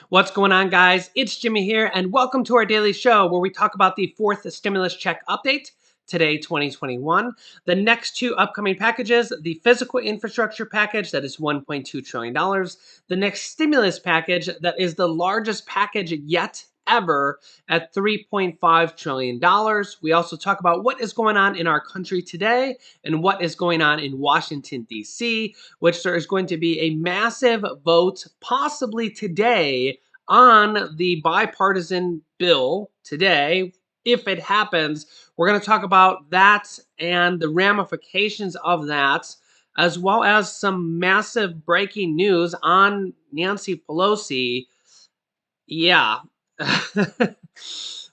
What's going on, guys? It's Jimmy here, and welcome to our daily show where we talk about the fourth stimulus check update, today, 2021, the next two upcoming packages, the physical infrastructure package that is $1.2 trillion, the next stimulus package that is the largest package yet ever at $3.5 trillion. We also talk about what is going on in our country today and what is going on in Washington, D.C., which there is going to be a massive vote possibly today on the bipartisan bill today. If it happens, we're going to talk about that and the ramifications of that, as well as some massive breaking news on Nancy Pelosi. Yeah.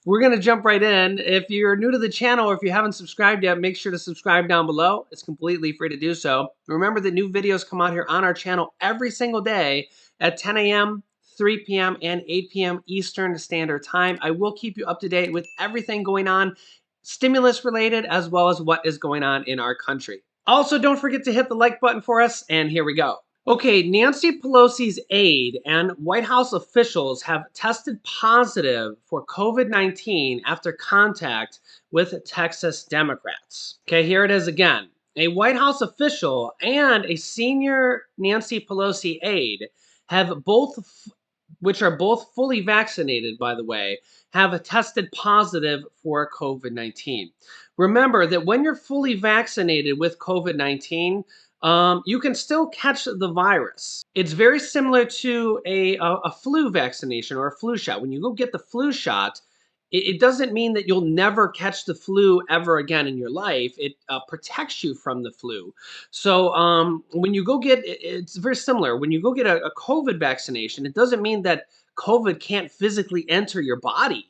We're going to jump right in. If you're new to the channel or if you haven't subscribed yet, make sure to subscribe down below. It's completely free to do so. Remember that new videos come out here on our channel every single day at 10 a.m., 3 p.m., and 8 p.m. Eastern Standard Time. I will keep you up to date with everything going on, stimulus related, as well as what is going on in our country. Also, don't forget to hit the like button for us, and here we go. Okay, Nancy Pelosi's aide and White House officials have tested positive for COVID-19 after contact with Texas Democrats. Okay, here it is again. A White House official and a senior Nancy Pelosi aide have both, which are both fully vaccinated, by the way, have tested positive for COVID-19. Remember that when you're fully vaccinated with COVID-19, you can still catch the virus. It's very similar to a flu vaccination or a flu shot. When you go get the flu shot, it doesn't mean that you'll never catch the flu ever again in your life. It protects you from the flu. So when you go get, it's very similar. When you go get a COVID vaccination, it doesn't mean that COVID can't physically enter your body.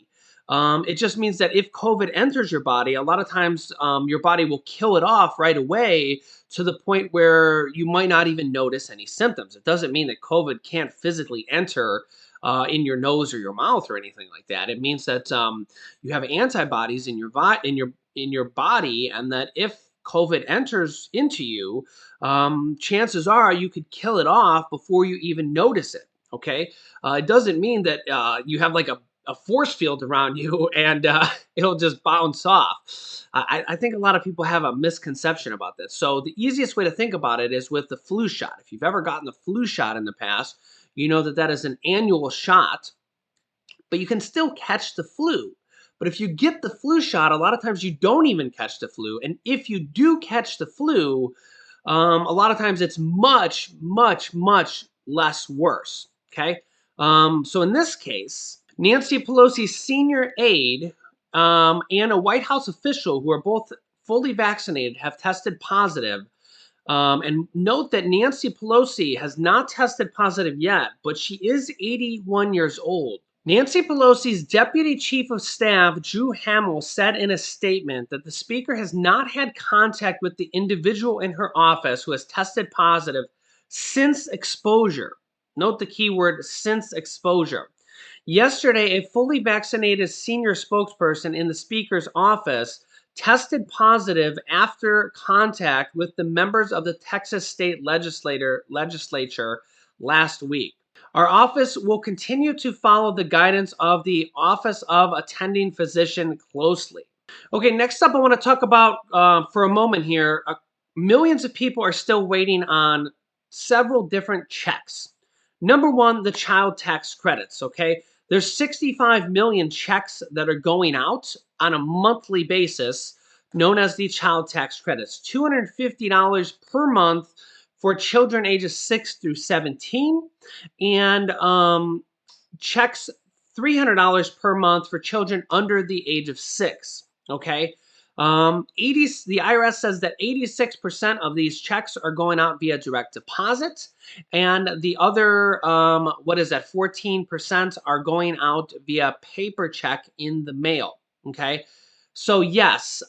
It just means that if COVID enters your body, a lot of times your body will kill it off right away to the point where you might not even notice any symptoms. It doesn't mean that COVID can't physically enter in your nose or your mouth or anything like that. It means that you have antibodies in your body, and that if COVID enters into you, chances are you could kill it off before you even notice it. Okay, it doesn't mean that you have like a force field around you and it'll just bounce off. I think a lot of people have a misconception about this. So the easiest way to think about it is with the flu shot. If you've ever gotten the flu shot in the past, you know that that is an annual shot, but you can still catch the flu. But if you get the flu shot, a lot of times you don't even catch the flu. And if you do catch the flu, a lot of times it's much, much, much less worse. Okay. So in this case, Nancy Pelosi's senior aide and a White House official who are both fully vaccinated have tested positive. And note that Nancy Pelosi has not tested positive yet, but she is 81 years old. Nancy Pelosi's Deputy Chief of Staff, Drew Hamill, said in a statement that the Speaker has not had contact with the individual in her office who has tested positive since exposure. Note the keyword since exposure. Yesterday, a fully vaccinated senior spokesperson in the Speaker's office tested positive after contact with the members of the Texas State Legislature last week. Our office will continue to follow the guidance of the Office of Attending Physician closely. Okay, next up I want to talk about, for a moment here, millions of people are still waiting on several different checks. Number one, the child tax credits, okay? There's 65 million checks that are going out on a monthly basis, known as the child tax credits. $250 per month for children ages 6 through 17, and checks $300 per month for children under the age of 6. Okay, the IRS says that 86% of these checks are going out via direct deposit, and the other 14% are going out via paper check in the mail. Okay, so yes,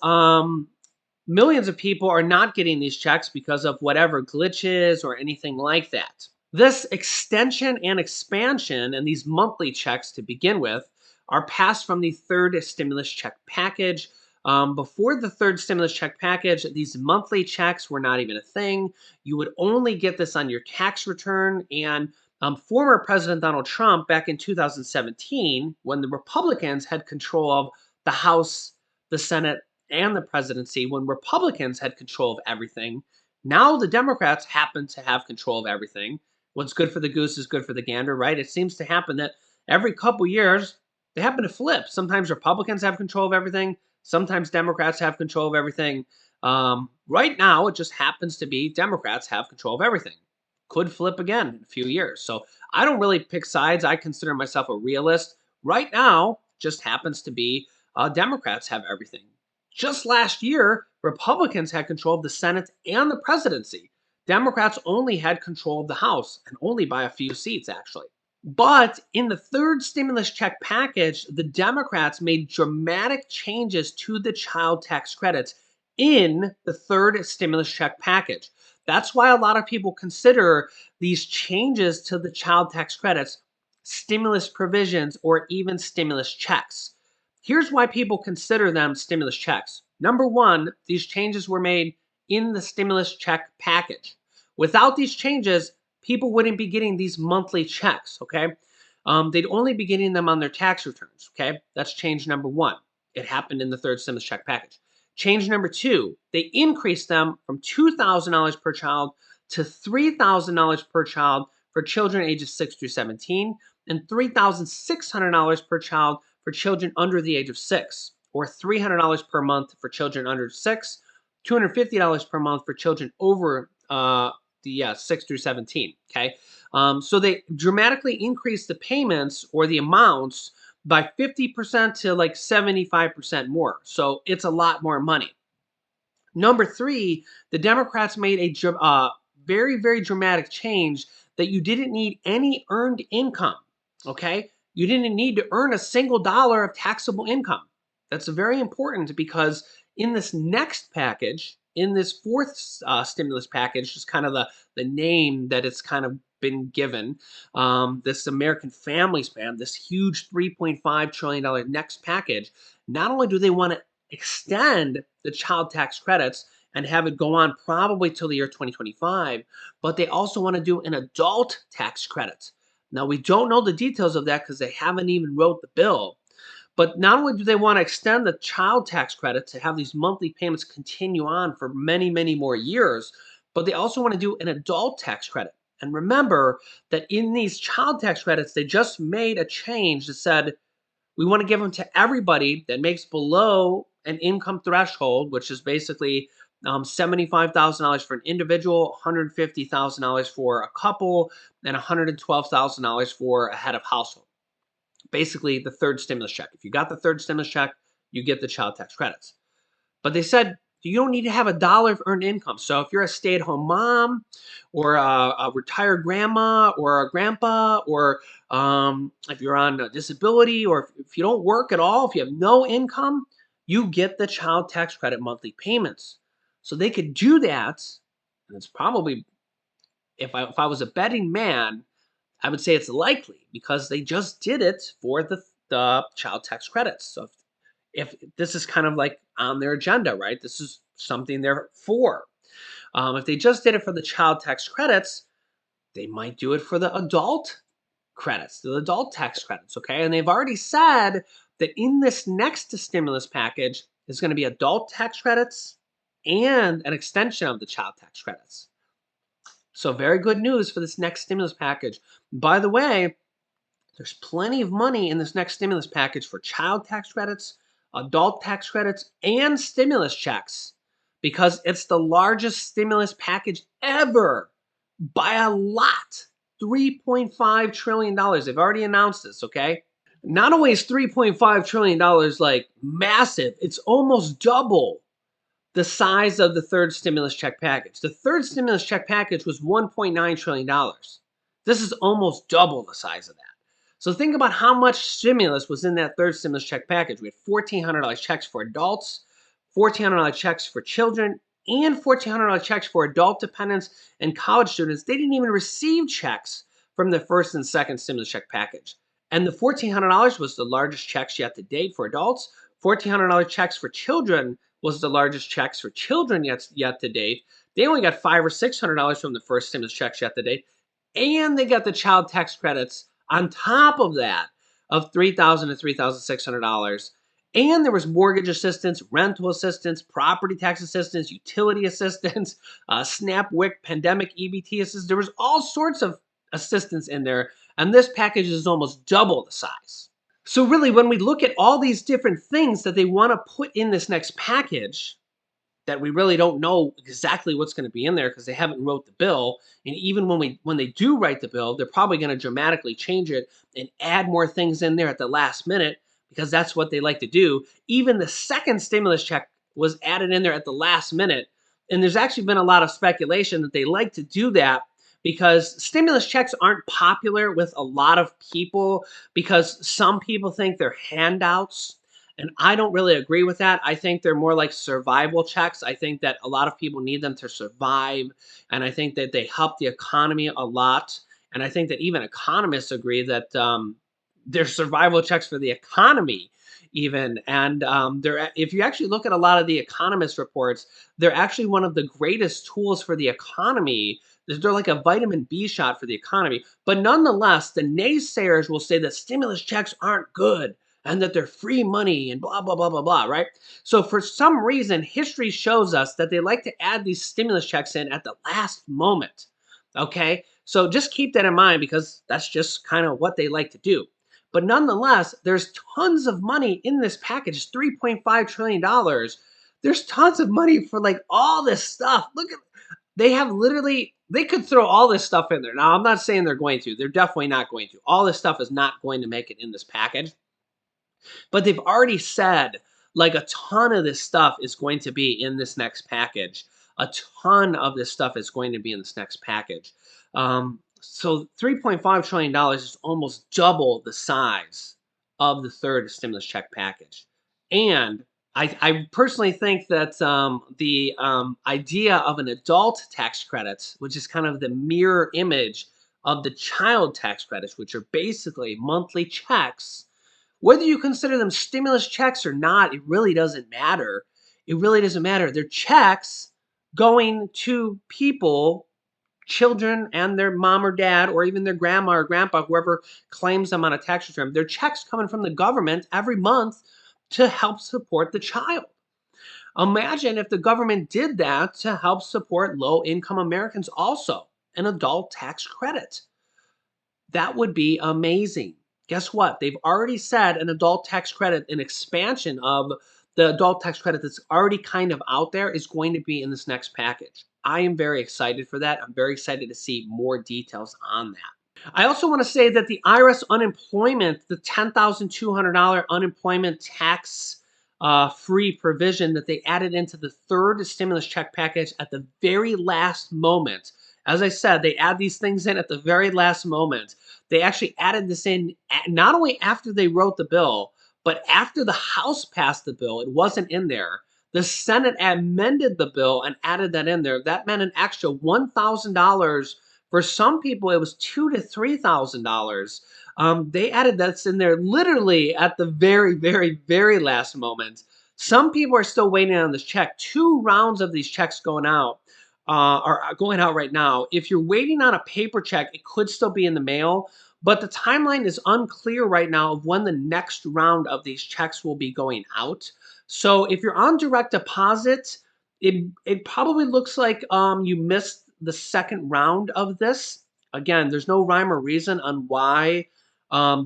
millions of people are not getting these checks because of whatever glitches or anything like that. This extension and expansion and these monthly checks to begin with are passed from the third stimulus check package. Before the third stimulus check package, these monthly checks were not even a thing. You would only get this on your tax return, and Former President Donald Trump, back in 2017, when the Republicans had control of the House, the Senate, and the presidency, when Republicans had control of everything, now the Democrats happen to have control of everything. What's good for the goose is good for the gander, right? It seems to happen that every couple years they happen to flip. Sometimes Republicans have control of everything, sometimes Democrats have control of everything. Right now, it just happens to be Democrats have control of everything. Could flip again in a few years. So I don't really pick sides. I consider myself a realist. Right now, just happens to be Democrats have everything. Just last year, Republicans had control of the Senate and the presidency. Democrats only had control of the House, and only by a few seats, actually. But in the third stimulus check package, the Democrats made dramatic changes to the child tax credits in the third stimulus check package. That's why a lot of people consider these changes to the child tax credits stimulus provisions or even stimulus checks. Here's why people consider them stimulus checks. Number one, these changes were made in the stimulus check package. Without these changes, people wouldn't be getting these monthly checks, okay? They'd only be getting them on their tax returns, okay? That's change number one. It happened in the third stimulus check package. Change number two, they increased them from $2,000 per child to $3,000 per child for children ages 6 through 17, and $3,600 per child for children under the age of 6, or $300 per month for children under 6, $250 per month for children over the 6 through 17. Okay, so they dramatically increased the payments or the amounts by 50% to like 75% more. So it's a lot more money. Number three, the Democrats made a very, very dramatic change that you didn't need any earned income. Okay, you didn't need to earn a single dollar of taxable income. That's very important because in this next package, in this fourth stimulus package, is kind of the name that it's kind of been given. This American Families Plan, this huge $3.5 trillion next package. Not only do they want to extend the child tax credits and have it go on probably till the year 2025, but they also want to do an adult tax credit. Now, we don't know the details of that because they haven't even wrote the bill. But not only do they want to extend the child tax credit to have these monthly payments continue on for many, many more years, but they also want to do an adult tax credit. And remember that in these child tax credits, they just made a change that said we want to give them to everybody that makes below an income threshold, which is basically $75,000 for an individual, $150,000 for a couple, and $112,000 for a head of household. Basically, the third stimulus check. If you got the third stimulus check, you get the child tax credits. But they said you don't need to have a dollar of earned income. So if you're a stay-at-home mom or a retired grandma or a grandpa, or if you're on a disability, or if you don't work at all, if you have no income, you get the child tax credit monthly payments. So they could do that, and it's probably, if I was a betting man, I would say it's likely because they just did it for the child tax credits. So if this is kind of like on their agenda, right? This is something they're for. If they just did it for the child tax credits, they might do it for the adult credits, the adult tax credits, okay? And they've already said that in this next stimulus package is going to be adult tax credits and an extension of the child tax credits. So very good news for this next stimulus package. By the way, there's plenty of money in this next stimulus package for child tax credits, adult tax credits, and stimulus checks because it's the largest stimulus package ever by a lot. $3.5 trillion. They've already announced this, okay? Not only is $3.5 trillion like massive, it's almost double the size of the third stimulus check package. The third stimulus check package was $1.9 trillion. This is almost double the size of that. So think about how much stimulus was in that third stimulus check package. We had $1,400 checks for adults, $1,400 checks for children, and $1,400 checks for adult dependents and college students. They didn't even receive checks from the first and second stimulus check package. And the $1,400 was the largest checks yet to date for adults. $1,400 checks for children was the largest checks for children yet to date. They only got $500 or $600 from the first stimulus checks yet to date. and they got the child tax credits on top of that of $3,000 to $3,600. And there was mortgage assistance, rental assistance, property tax assistance, utility assistance, SNAP, WIC, pandemic EBT assistance. There was all sorts of assistance in there, and this package is almost double the size. So really, when we look at all these different things that they want to put in this next package, that we really don't know exactly what's going to be in there because they haven't wrote the bill. And even when they do write the bill, they're probably going to dramatically change it and add more things in there at the last minute because that's what they like to do. Even the second stimulus check was added in there at the last minute. And there's actually been a lot of speculation that they like to do that because stimulus checks aren't popular with a lot of people because some people think they're handouts. And I don't really agree with that. I think they're more like survival checks. I think that a lot of people need them to survive. And I think that they help the economy a lot. And I think that even economists agree that they're survival checks for the economy, even. And if you actually look at a lot of the economist reports, they're actually one of the greatest tools for the economy. They're like a vitamin B shot for the economy. But nonetheless, the naysayers will say that stimulus checks aren't good and that they're free money and blah, blah, blah, blah, blah, right? So for some reason, history shows us that they like to add these stimulus checks in at the last moment, okay? So just keep that in mind because that's just kind of what they like to do. But nonetheless, there's tons of money in this package. It's $3.5 trillion. There's tons of money for like all this stuff. Look at, they have literally, they could throw all this stuff in there. Now, I'm not saying they're going to. They're definitely not going to. All this stuff is not going to make it in this package. But they've already said like a ton of this stuff is going to be in this next package. A ton of this stuff is going to be in this next package. So $3.5 trillion is almost double the size of the third stimulus check package. And I personally think that the idea of an adult tax credit, which is kind of the mirror image of the child tax credits, which are basically monthly checks, whether you consider them stimulus checks or not, it really doesn't matter. It really doesn't matter. They're checks going to people, children and their mom or dad, or even their grandma or grandpa, whoever claims them on a tax return. They're checks coming from the government every month to help support the child. Imagine if the government did that to help support low-income Americans also, an adult tax credit. That would be amazing. Guess what? They've already said an adult tax credit, an expansion of the adult tax credit that's already kind of out there is going to be in this next package. I am very excited for that. I'm very excited to see more details on that. I also want to say that the IRS unemployment, the $10,200 unemployment tax free provision that they added into the third stimulus check package at the very last moment. As I said, they add these things in at the very last moment. They actually added this in not only after they wrote the bill, but after the House passed the bill. It wasn't in there. The Senate amended the bill and added that in there. That meant an extra $1,000. For some people, it was $2,000 to $3,000. They added that's in there literally at the very, very, very last moment. Some people are still waiting on this check. 2 rounds of these checks going out are going out right now. If you're waiting on a paper check, it could still be in the mail, but the timeline is unclear right now of when the next round of these checks will be going out. So if you're on direct deposit, it probably looks like you missed the second round of this. Again, there's no rhyme or reason on why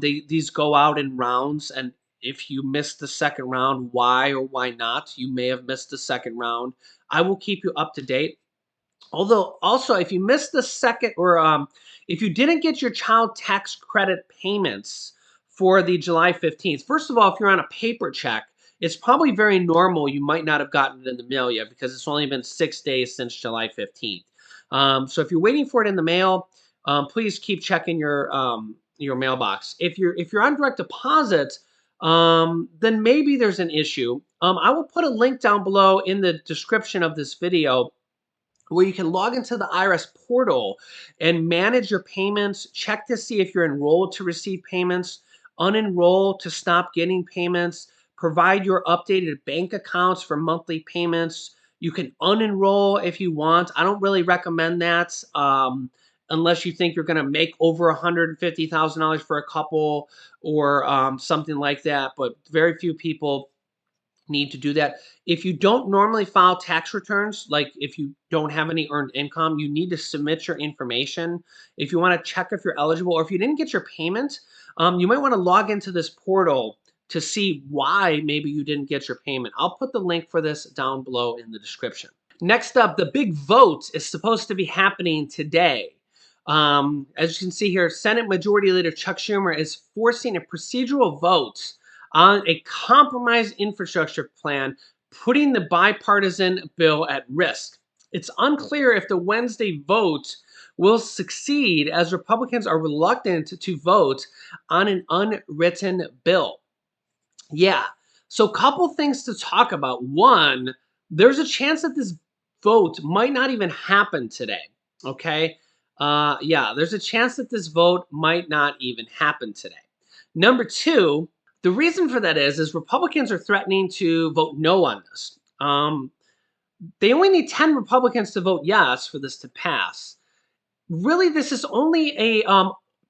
these go out in rounds, and if you missed the second round, why or why not? You may have missed the second round. I will keep you up to date. Although, also, if you missed the second, or if you didn't get your child tax credit payments for the July 15th, first of all, if you're on a paper check, it's probably very normal you might not have gotten it in the mail yet because it's only been 6 days since July 15th. So if you're waiting for it in the mail, please keep checking your mailbox. If you're on direct deposit, then maybe there's an issue. I will put a link down below in the description of this video where you can log into the IRS portal and manage your payments, check to see if you're enrolled to receive payments, unenroll to stop getting payments, provide your updated bank accounts for monthly payments. You can unenroll if you want. I don't really recommend that. unless you think you're going to make over $150,000 for a couple or something like that. But very few people need to do that. If you don't normally file tax returns, like if you don't have any earned income, you need to submit your information. If you want to check if you're eligible, or if you didn't get your payment, you might want to log into this portal to see why maybe you didn't get your payment. I'll put the link for this down below in the description. Next up, the big vote is supposed to be happening today. As you can see here, Senate Majority Leader Chuck Schumer is forcing a procedural vote on a compromise infrastructure plan, putting the bipartisan bill at risk. It's unclear if the Wednesday vote will succeed, as Republicans are reluctant to vote on an unwritten bill. Yeah, so a couple things to talk about. One, there's a chance that this vote might not even happen today, okay? Yeah, there's a chance that this vote might not even happen today. Number two, the reason for that is Republicans are threatening to vote no on this. They only need 10 Republicans to vote yes for this to pass. Really, this is only a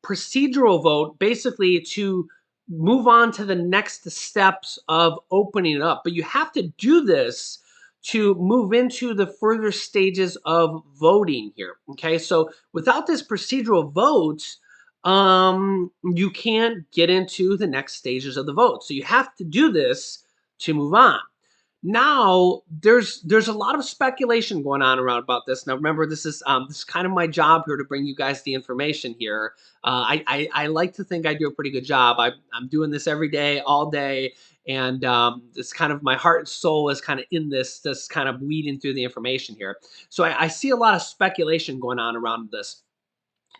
procedural vote, basically to move on to the next steps of opening it up. But you have to do this to move into the further stages of voting here. Okay, so without this procedural vote, you can't get into the next stages of the vote. So you have to do this to move on. Now there's a lot of speculation going on around about this. Now remember, this is kind of my job here to bring you guys the information here. I like to think I do a pretty good job. I'm doing this every day, all day, and it's kind of my heart and soul is kind of in this kind of weeding through the information here. So I see a lot of speculation going on around this.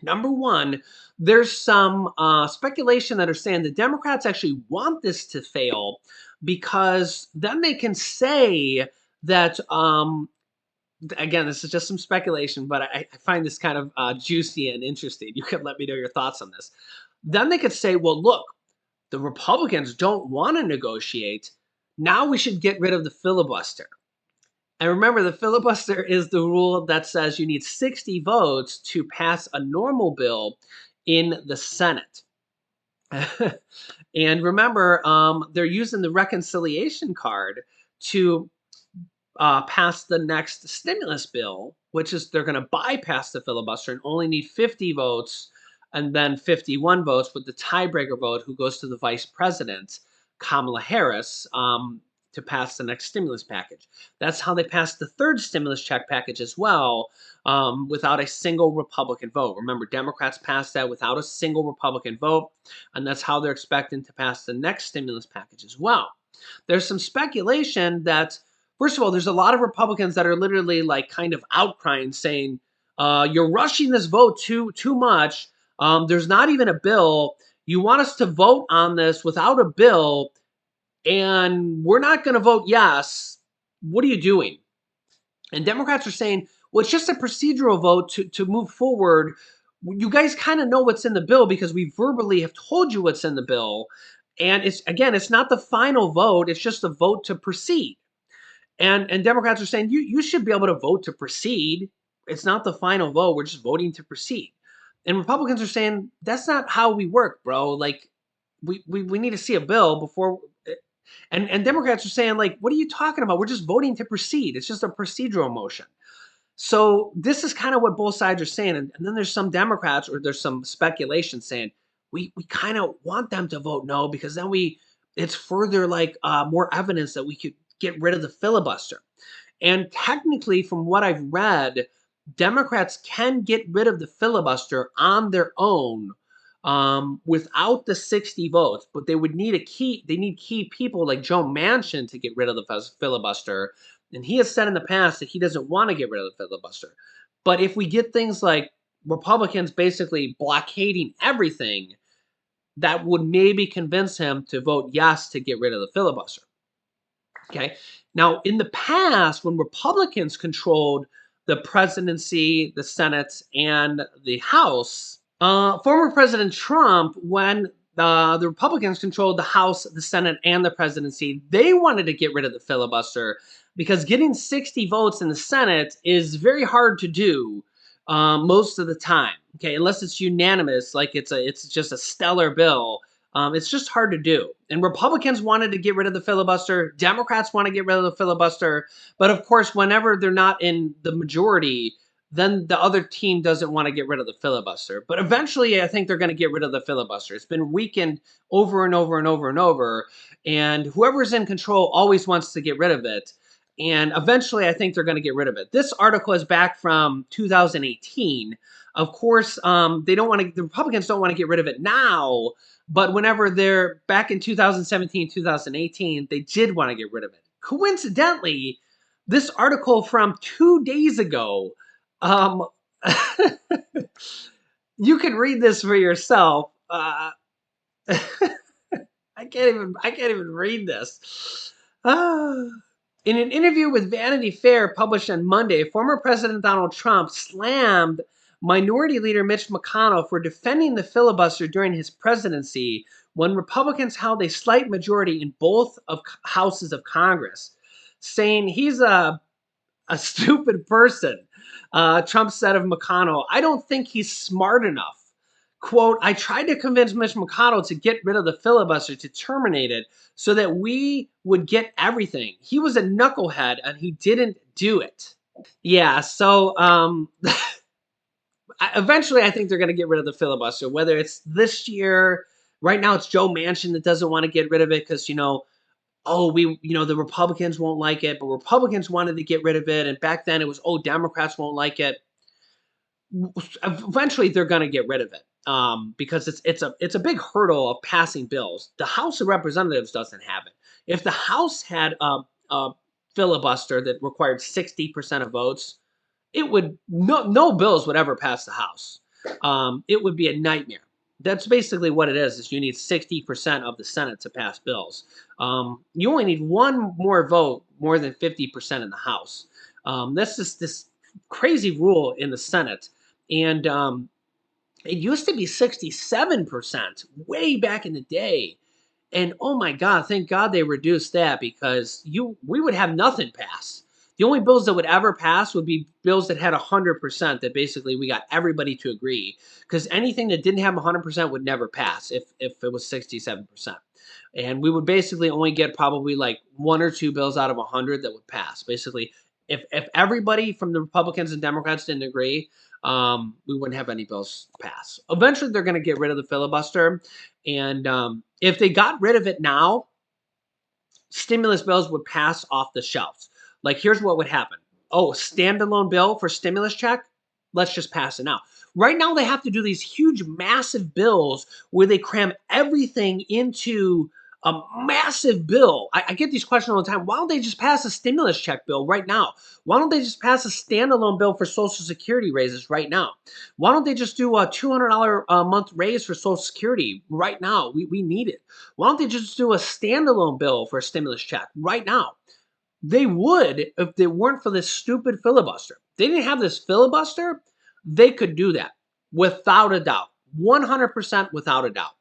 Number one, there's some speculation that are saying the Democrats actually want this to fail because then they can say that, again, this is just some speculation, but I find this kind of juicy and interesting. You can let me know your thoughts on this. Then they could say, well, look, the Republicans don't want to negotiate. Now we should get rid of the filibuster. And remember, the filibuster is the rule that says you need 60 votes to pass a normal bill in the Senate. And remember, they're using the reconciliation card to pass the next stimulus bill, which is they're going to bypass the filibuster and only need 50 votes and then 51 votes with the tiebreaker vote who goes to the vice president, Kamala Harris, to pass the next stimulus package. That's how they passed the third stimulus check package as well, without a single Republican vote. Remember, Democrats passed that without a single Republican vote, and that's how they're expecting to pass the next stimulus package as well. There's some speculation that, first of all, there's a lot of Republicans that are literally like kind of outcrying, saying, you're rushing this vote too much. There's not even a bill. You want us to vote on this without a bill, and we're not going to vote yes. What are you doing? And Democrats are saying, well, it's just a procedural vote to move forward. You guys kind of know what's in the bill because we verbally have told you what's in the bill. And it's not the final vote. It's just a vote to proceed. And Democrats are saying, you should be able to vote to proceed. It's not the final vote. We're just voting to proceed. And Republicans are saying, that's not how we work, bro. Like, we need to see a bill before. And Democrats are saying, like, what are you talking about? We're just voting to proceed. It's just a procedural motion. So this is kind of what both sides are saying. And then there's some Democrats, or there's some speculation saying, we kind of want them to vote no, because then it's further like more evidence that we could get rid of the filibuster. And technically, from what I've read, Democrats can get rid of the filibuster on their own without the 60 votes, but they need key people like Joe Manchin to get rid of the filibuster. And he has said in the past that he doesn't want to get rid of the filibuster. But if we get things like Republicans basically blockading everything, that would maybe convince him to vote yes to get rid of the filibuster. Okay. Now, in the past, when Republicans controlled the presidency, the Senate, and the House, former President Trump, when the Republicans controlled the House, the Senate, and the presidency, they wanted to get rid of the filibuster because getting 60 votes in the Senate is very hard to do. most of the time. Okay, unless it's unanimous, like it's just a stellar bill. It's just hard to do. And Republicans wanted to get rid of the filibuster. Democrats want to get rid of the filibuster. But of course, whenever they're not in the majority, then the other team doesn't want to get rid of the filibuster. But eventually, I think they're going to get rid of the filibuster. It's been weakened over and over and over and over. And whoever's in control always wants to get rid of it. And eventually, I think they're going to get rid of it. This article is back from 2018. Of course, they don't want to. The Republicans don't want to get rid of it now. But whenever they're back in 2017, 2018, they did want to get rid of it. Coincidentally, this article from 2 days ago, um, you can read this for yourself. I can't even read this. In an interview with Vanity Fair published on Monday, former President Donald Trump slammed Minority Leader Mitch McConnell for defending the filibuster during his presidency when Republicans held a slight majority in both of houses of Congress, saying he's a stupid person. Trump said of McConnell, I don't think he's smart enough. Quote, I tried to convince Mitch McConnell to get rid of the filibuster, to terminate it, so that we would get everything. He was a knucklehead and he didn't do it. Yeah, so eventually I think they're going to get rid of the filibuster, whether it's this year. Right now it's Joe Manchin that doesn't want to get rid of it because, oh, the Republicans won't like it, but Republicans wanted to get rid of it. And back then it was, oh, Democrats won't like it. Eventually they're going to get rid of it because it's a big hurdle of passing bills. The House of Representatives doesn't have it. If the House had a filibuster that required 60% of votes, it would no bills would ever pass the House. It would be a nightmare. That's basically what it is you need 60% of the Senate to pass bills. You only need one more vote, more than 50% in the House. That's just this crazy rule in the Senate. And it used to be 67% way back in the day. And oh my God, thank God they reduced that because we would have nothing pass. The only bills that would ever pass would be bills that had 100%, that basically we got everybody to agree. Because anything that didn't have 100% would never pass if it was 67%. And we would basically only get probably like one or two bills out of 100 that would pass. Basically, if everybody from the Republicans and Democrats didn't agree, we wouldn't have any bills pass. Eventually, they're going to get rid of the filibuster. And if they got rid of it now, stimulus bills would pass off the shelves. Like, here's what would happen. Oh, standalone bill for stimulus check? Let's just pass it now. Right now, they have to do these huge, massive bills where they cram everything into a massive bill. I get these questions all the time. Why don't they just pass a stimulus check bill right now? Why don't they just pass a standalone bill for Social Security raises right now? Why don't they just do a $200 a month raise for Social Security right now? We need it. Why don't they just do a standalone bill for a stimulus check right now? They would if they weren't for this stupid filibuster. If they didn't have this filibuster, they could do that without a doubt. 100% without a doubt.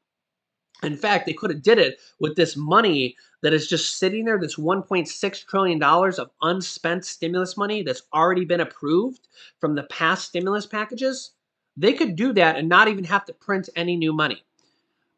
In fact, they could have did it with this money that is just sitting there, this $1.6 trillion of unspent stimulus money that's already been approved from the past stimulus packages. They could do that and not even have to print any new money.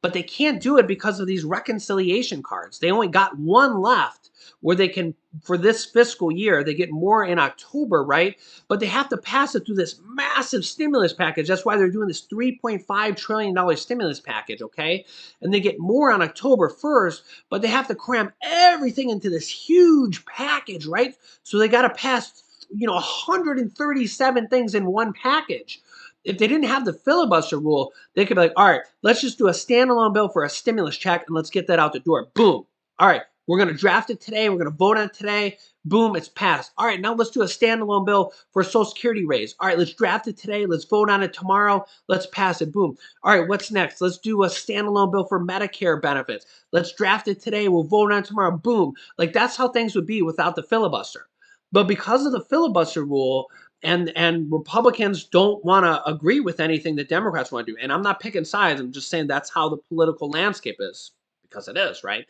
But they can't do it because of these reconciliation cards. They only got one left where they can, for this fiscal year, they get more in October, right? But they have to pass it through this massive stimulus package. That's why they're doing this $3.5 trillion stimulus package, okay? And they get more on October 1st, but they have to cram everything into this huge package, right? So they got to pass, 137 things in one package. If they didn't have the filibuster rule, they could be like, all right, let's just do a standalone bill for a stimulus check and let's get that out the door. Boom. All right, we're going to draft it today. We're going to vote on it today. Boom, it's passed. All right, now let's do a standalone bill for a Social Security raise. All right, let's draft it today. Let's vote on it tomorrow. Let's pass it. Boom. All right, what's next? Let's do a standalone bill for Medicare benefits. Let's draft it today. We'll vote on it tomorrow. Boom. Like, that's how things would be without the filibuster. But because of the filibuster rule, and Republicans don't want to agree with anything that Democrats want to do. And I'm not picking sides. I'm just saying that's how the political landscape is, because it is, right?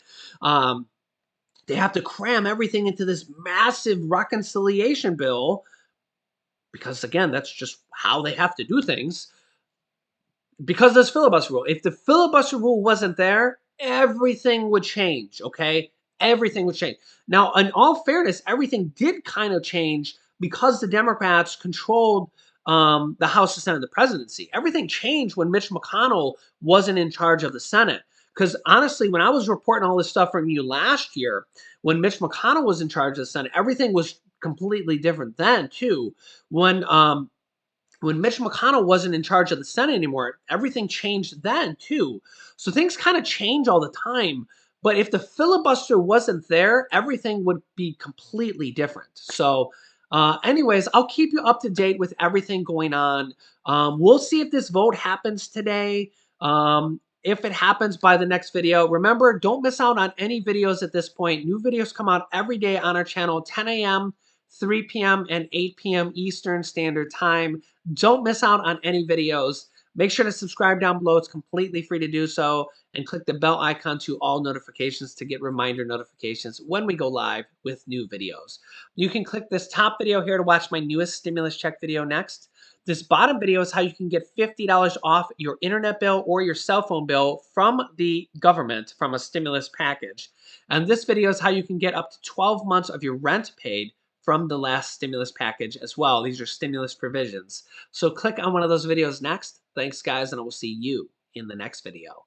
They have to cram everything into this massive reconciliation bill because again, that's just how they have to do things because this filibuster rule. If the filibuster rule wasn't there, everything would change, okay? Everything would change. Now, in all fairness, everything did kind of change because the Democrats controlled the House, the Senate, and the presidency. Everything changed when Mitch McConnell wasn't in charge of the Senate. Because honestly, when I was reporting all this stuff from you last year, when Mitch McConnell was in charge of the Senate, everything was completely different then, too. When Mitch McConnell wasn't in charge of the Senate anymore, everything changed then too. So things kind of change all the time. But if the filibuster wasn't there, everything would be completely different. So, anyways, I'll keep you up to date with everything going on. We'll see if this vote happens today. If it happens by the next video, remember, don't miss out on any videos at this point. New videos come out every day on our channel, 10 a.m., 3 p.m., and 8 p.m. Eastern Standard Time. Don't miss out on any videos. Make sure to subscribe down below. It's completely free to do so. And click the bell icon to all notifications to get reminder notifications when we go live with new videos. You can click this top video here to watch my newest stimulus check video next. This bottom video is how you can get $50 off your internet bill or your cell phone bill from the government from a stimulus package. And this video is how you can get up to 12 months of your rent paid from the last stimulus package as well. These are stimulus provisions. So click on one of those videos next. Thanks, guys, and I will see you in the next video.